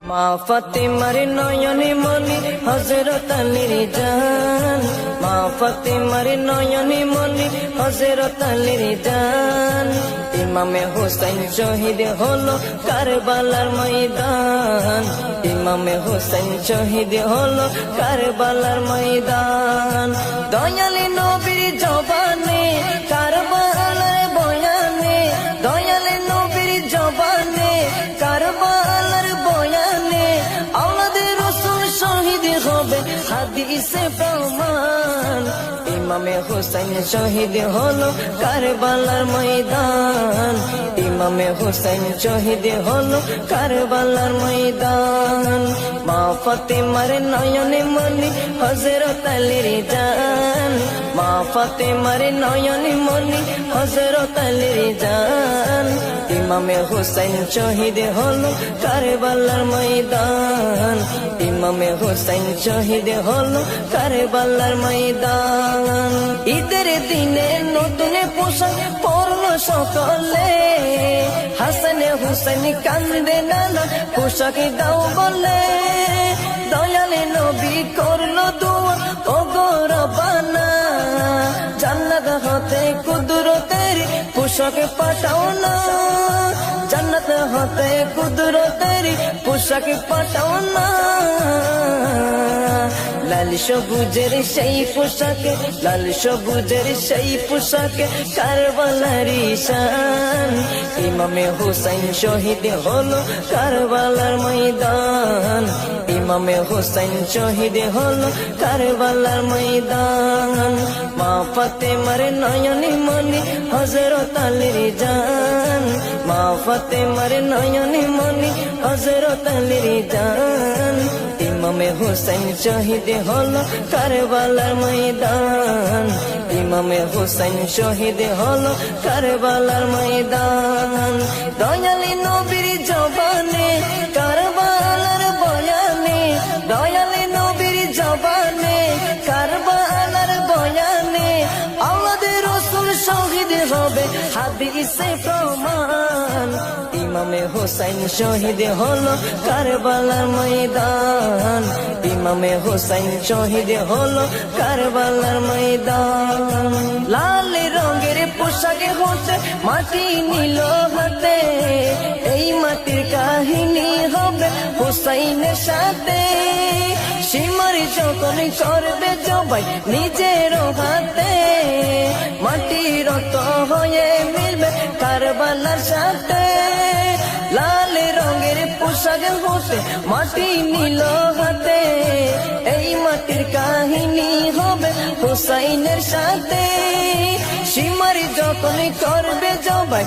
মা ফাতেমার নয়নে মনি হযরত আলীর জান, মা ফাতেমার নয়নে মনি হযরত আলীর জান। ইমামে হোসেন শহীদ হলো কারবালার ময়দান, ইমামে হোসেন শহীদ হলো কারবালার ময়দান। দয়ালে নবীর জবানে কারবালার বয়ানে, দয়ালে নবীর জবানে কারবালার বয়ানে আওলাদে রাসূল শহীদ হবে হাদিসে প্রমাণ। ইমামে হোসেন শহীদ হলো কারবালার ময়দান, ইমামে হোসেন শহীদ হলো কারবালার ময়দান। মা ফাতেমার নয়নে মনি হযরত আলীর জান, মা ফাতেমার নয়নে মনি হযরত আলীর জান। ইমামে হোসেন শহীদ হলো কারবালার ময়দান, ইমামে হোসেন শহীদ হলো কারবালার ময়দান। ঈদের দিনে নতুন পোশাক পরলো সকলে, হাসান হুসেন কান্দে নানা পোশাক দাও বলে। দয়ালে নবী করলো দোয়া ও গো রব্বানা, জান্নাত হতে কুদরতের পোশাক পাঠাও না, জান্নাত হতে কুদরতের পোশাক পাঠাও না। লাল সবুজের সেই পোশাকে, লাল সবুজের সেই পোশাকে কারবালার শান। ইমামে হোসেন শহীদ হলো কারবালার ময়দান, ইমামে হোসেন শহীদ হলো কারবালার ময়দান। মা ফাতেমার নয়নে মনি হযরত আলীর জান, মা ফাতেমার নয়নে মনি হযরত আলীর জান। ইমামে হোসেন শহীদ হলো কারবালার ময়দান, ইমামে হোসেন শহীদ হলো কারবালার ময়দান। দয়ালি নবীর জবানে কারবালার বয়ানে, দয়ালি নবীর জবানে কারবালার বয়ানে আওলাদে রাসূল শহীদ হবে হাদিসে প্রমাণ। ইমামে হোসেন শহীদ হলো কারবালার ময়দান, ইমামে হোসেন শহীদ হলো কারবালার ময়দান। লাল রঙের পোশাকে হোসেন মাটি নিল হাতে, এই মাটির কাহিনী হবে হোসেনের সাথে। সীমার যখন করবে জবাই নিজের হাতে, মাটি রক্ত হয়ে মিলবে কারবালার সাথে। লাল রঙের পোশাক হোসেন মাটি নিল হাতে, এই মাটির কাহিনী হবে হোসেনের সাথে। সীমার যখন করবে জবাই